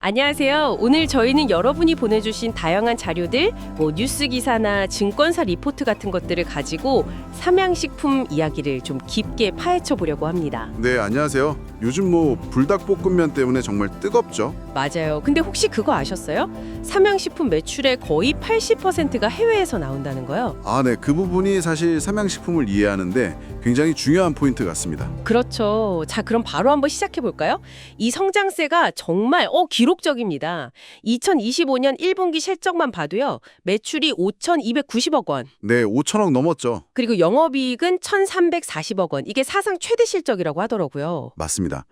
안녕하세요. 오늘 저희는 여러분이 보내주신 다양한 자료들, 뉴스 기사나 증권사 리포트 같은 것들을 가지고 삼양식품 이야기를 좀 깊게 파헤쳐 보려고 합니다. 네, 안녕하세요. 요즘 불닭볶음면 때문에 정말 뜨겁죠? 맞아요. 근데 혹시 그거 아셨어요? 삼양식품 매출의 거의 80%가 해외에서 나온다는 거요. 네, 그 부분이 사실 삼양식품을 이해하는데 굉장히 중요한 포인트 같습니다. 그렇죠. 자, 그럼 바로 한번 시작해 볼까요? 이 성장세가 정말 기록적입니다. 2025년 1분기 실적만 봐도요. 매출이 5,290억 원. 네, 5천억 넘었죠. 그리고 영업이익은 1,340억 원. 이게 사상 최대 실적이라고 하더라고요. 맞습니다.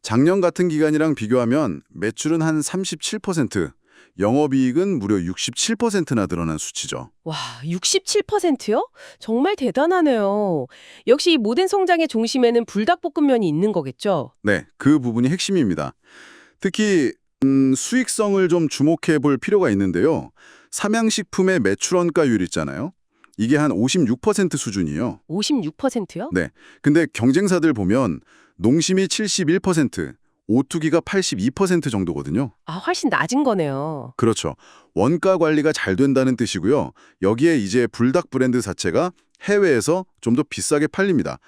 작년 같은 기간이랑 비교하면 매출은 한 37%, 영업이익은 무려 67%나 늘어난 수치죠. 와, 67%요? 정말 대단하네요. 역시 이 모든 성장의 중심에는 불닭볶음면이 있는 거겠죠? 네, 그 부분이 핵심입니다. 특히 수익성을 좀 주목해 볼 필요가 있는데요. 삼양식품의 매출 원가율 있잖아요. 이게 한 56% 수준이에요. 56%요? 네. 근데 경쟁사들 보면 농심이 71%, 오뚜기가 82% 정도거든요. 훨씬 낮은 거네요. 그렇죠. 원가 관리가 잘 된다는 뜻이고요. 여기에 이제 불닭 브랜드 자체가 해외에서 좀 더 비싸게 팔립니다.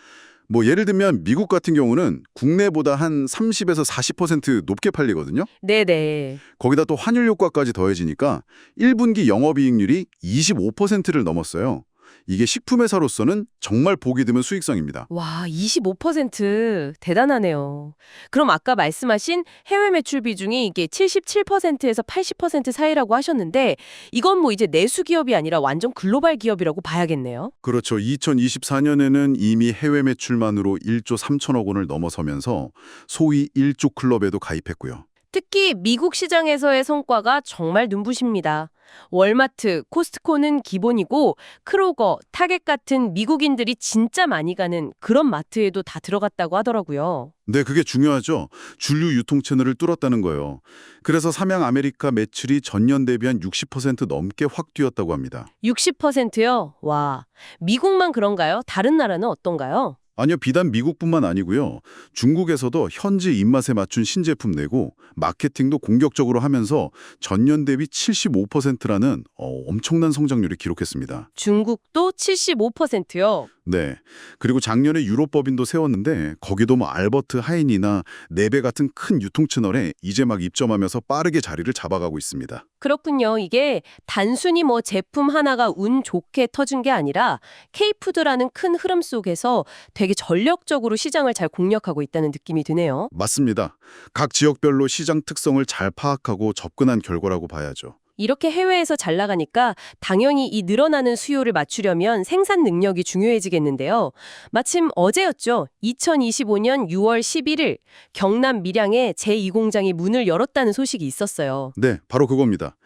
예를 들면 미국 같은 경우는 국내보다 한 30에서 40% 높게 팔리거든요. 네네. 거기다 또 환율 효과까지 더해지니까 1분기 영업이익률이 25%를 넘었어요. 이게 식품회사로서는 정말 보기 드문 수익성입니다. 와, 25% 대단하네요. 그럼 아까 말씀하신 해외 매출 비중이 이게 77%에서 80% 사이라고 하셨는데 이건 이제 내수 기업이 아니라 완전 글로벌 기업이라고 봐야겠네요. 그렇죠. 2024년에는 이미 해외 매출만으로 1조 3천억 원을 넘어서면서 소위 1조 클럽에도 가입했고요. 특히 미국 시장에서의 성과가 정말 눈부십니다. 월마트, 코스트코는 기본이고 크로거, 타겟 같은 미국인들이 진짜 많이 가는 그런 마트에도 다 들어갔다고 하더라고요. 네, 그게 중요하죠. 주류 유통 채널을 뚫었다는 거예요. 그래서 삼양 아메리카 매출이 전년 대비 한 60% 넘게 확 뛰었다고 합니다. 60%요? 와, 미국만 그런가요? 다른 나라는 어떤가요? 아니요, 비단 미국뿐만 아니고요. 중국에서도 현지 입맛에 맞춘 신제품 내고 마케팅도 공격적으로 하면서 전년 대비 75%라는 엄청난 성장률을 기록했습니다. 중국도 75%요? 네. 그리고 작년에 유럽법인도 세웠는데 거기도 알버트 하인이나 네배 같은 큰 유통 채널에 이제 막 입점하면서 빠르게 자리를 잡아가고 있습니다. 그렇군요. 이게 단순히 제품 하나가 운 좋게 터진 게 아니라 K푸드라는 큰 흐름 속에서 되게 전력적으로 시장을 잘 공략하고 있다는 느낌이 드네요. 맞습니다. 각 지역별로 시장 특성을 잘 파악하고 접근한 결과라고 봐야죠. 이렇게 해외에서 잘 나가니까 당연히 이 늘어나는 수요를 맞추려면 생산 능력이 중요해지겠는데요. 마침 어제였죠. 2025년 6월 11일 경남 밀양에 제2공장이 문을 열었다는 소식이 있었어요. 네, 바로 그겁니다.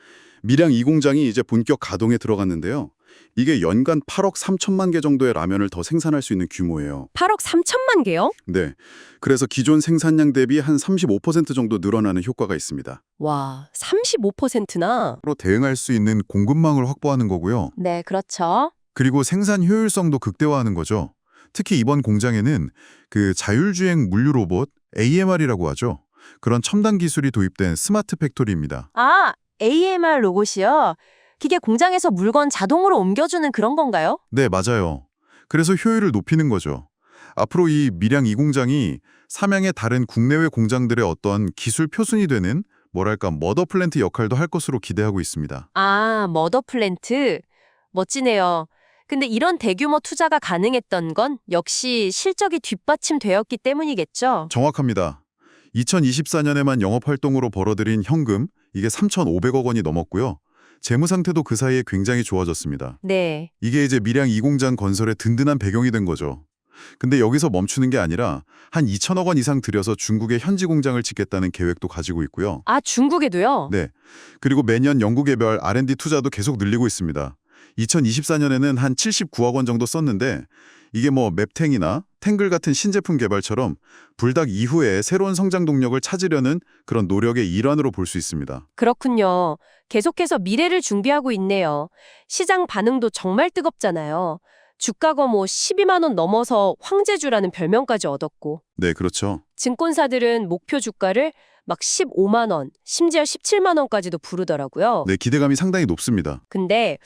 밀양 2공장이 이제 본격 가동에 들어갔는데요. 이게 연간 8억 3천만 개 정도의 라면을 더 생산할 수 있는 규모예요. 8억 3천만 개요? 네, 그래서 기존 생산량 대비 한 35% 정도 늘어나는 효과가 있습니다. 와, 35%나? 로 대응할 수 있는 공급망을 확보하는 거고요. 네, 그렇죠. 그리고 생산 효율성도 극대화하는 거죠. 특히 이번 공장에는 그 자율주행 물류 로봇 AMR이라고 하죠. 그런 첨단 기술이 도입된 스마트 팩토리입니다. AMR 로봇이요? 기계 공장에서 물건 자동으로 옮겨주는 그런 건가요? 네, 맞아요. 그래서 효율을 높이는 거죠. 앞으로 이 밀양 2공장이 삼양의 다른 국내외 공장들의 어떤 기술 표순이 되는 머더 플랜트 역할도 할 것으로 기대하고 있습니다. 머더 플랜트. 멋지네요. 근데 이런 대규모 투자가 가능했던 건 역시 실적이 뒷받침되었기 때문이겠죠? 정확합니다. 2024년에만 영업활동으로 벌어들인 현금, 이게 3,500억 원이 넘었고요. 재무 상태도 그 사이에 굉장히 좋아졌습니다. 네. 이게 이제 밀양 2공장 건설의 든든한 배경이 된 거죠. 근데 여기서 멈추는 게 아니라 한 2천억 원 이상 들여서 중국의 현지 공장을 짓겠다는 계획도 가지고 있고요. 중국에도요? 네. 그리고 매년 연구개발 R&D 투자도 계속 늘리고 있습니다. 2024년에는 한 79억 원 정도 썼는데 이게 맵탱이나 탱글 같은 신제품 개발처럼 불닭 이후에 새로운 성장 동력을 찾으려는 그런 노력의 일환으로 볼 수 있습니다. 그렇군요. 계속해서 미래를 준비하고 있네요. 시장 반응도 정말 뜨겁잖아요. 주가가 뭐 12만 원 넘어서 황제주라는 별명까지 얻었고 네, 그렇죠. 증권사들은 목표 주가를 막 15만 원, 심지어 17만 원까지도 부르더라고요. 네, 기대감이 상당히 높습니다. 근데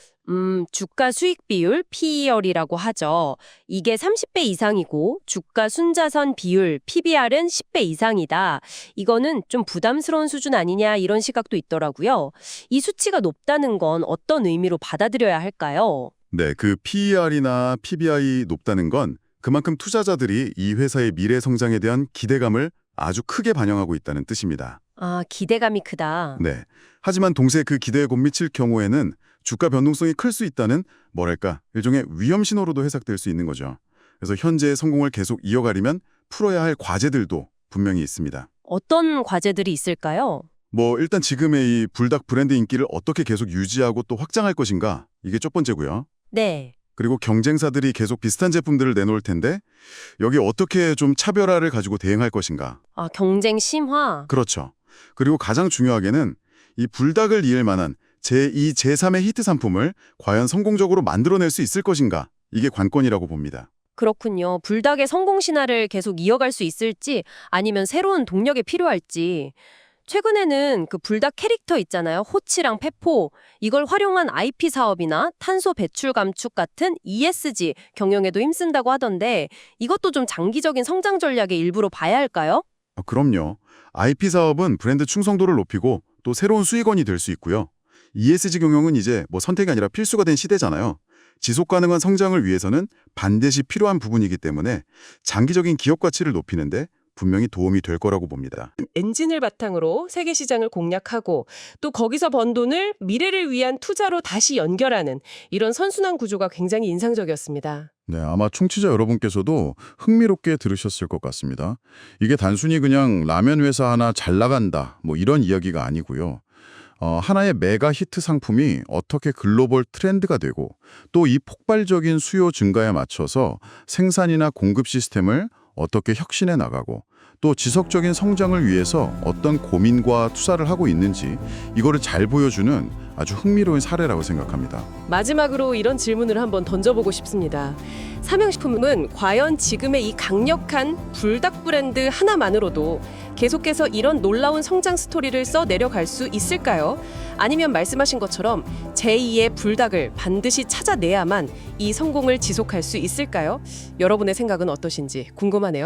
주가 수익 비율 PER이라고 하죠. 이게 30배 이상이고 주가 순자산 비율 PBR은 10배 이상이다. 이거는 좀 부담스러운 수준 아니냐 이런 시각도 있더라고요. 이 수치가 높다는 건 어떤 의미로 받아들여야 할까요? 네, 그 PER이나 PBI 높다는 건 그만큼 투자자들이 이 회사의 미래 성장에 대한 기대감을 아주 크게 반영하고 있다는 뜻입니다. 아, 기대감이 크다. 네. 하지만 동시에 그 기대에 못 미칠 경우에는 주가 변동성이 클 수 있다는 뭐랄까 일종의 위험 신호로도 해석될 수 있는 거죠. 그래서 현재의 성공을 계속 이어가려면 풀어야 할 과제들도 분명히 있습니다. 어떤 과제들이 있을까요? 뭐 일단 지금의 이 불닭 브랜드 인기를 어떻게 계속 유지하고 또 확장할 것인가 이게 첫 번째고요. 네. 그리고 경쟁사들이 계속 비슷한 제품들을 내놓을 텐데 여기 어떻게 좀 차별화를 가지고 대응할 것인가. 아, 경쟁 심화. 그렇죠. 그리고 가장 중요하게는 이 불닭을 이을 만한 제2, 제3의 히트 상품을 과연 성공적으로 만들어낼 수 있을 것인가. 이게 관건이라고 봅니다. 그렇군요. 불닭의 성공 신화를 계속 이어갈 수 있을지 아니면 새로운 동력이 필요할지. 최근에는 그 불닭 캐릭터 있잖아요. 호치랑 페포. 이걸 활용한 IP 사업이나 탄소 배출 감축 같은 ESG 경영에도 힘쓴다고 하던데 이것도 좀 장기적인 성장 전략의 일부로 봐야 할까요? 그럼요. IP 사업은 브랜드 충성도를 높이고 또 새로운 수익원이 될 수 있고요. ESG 경영은 이제 뭐 선택이 아니라 필수가 된 시대잖아요. 지속 가능한 성장을 위해서는 반드시 필요한 부분이기 때문에 장기적인 기업 가치를 높이는데 분명히 도움이 될 거라고 봅니다. 엔진을 바탕으로 세계 시장을 공략하고 또 거기서 번 돈을 미래를 위한 투자로 다시 연결하는 이런 선순환 구조가 굉장히 인상적이었습니다. 네, 아마 청취자 여러분께서도 흥미롭게 들으셨을 것 같습니다. 이게 단순히 그냥 라면 회사 하나 잘 나간다, 뭐 이런 이야기가 아니고요. 하나의 메가 히트 상품이 어떻게 글로벌 트렌드가 되고 또 이 폭발적인 수요 증가에 맞춰서 생산이나 공급 시스템을 어떻게 혁신해 나가고 또 지속적인 성장을 위해서 어떤 고민과 투자를 하고 있는지 이거를 잘 보여주는 아주 흥미로운 사례라고 생각합니다. 마지막으로 이런 질문을 한번 던져보고 싶습니다. 삼양식품은 과연 지금의 이 강력한 불닭 브랜드 하나만으로도 계속해서 이런 놀라운 성장 스토리를 써 내려갈 수 있을까요? 아니면 말씀하신 것처럼 제2의 불닭을 반드시 찾아내야만 이 성공을 지속할 수 있을까요? 여러분의 생각은 어떠신지 궁금하네요.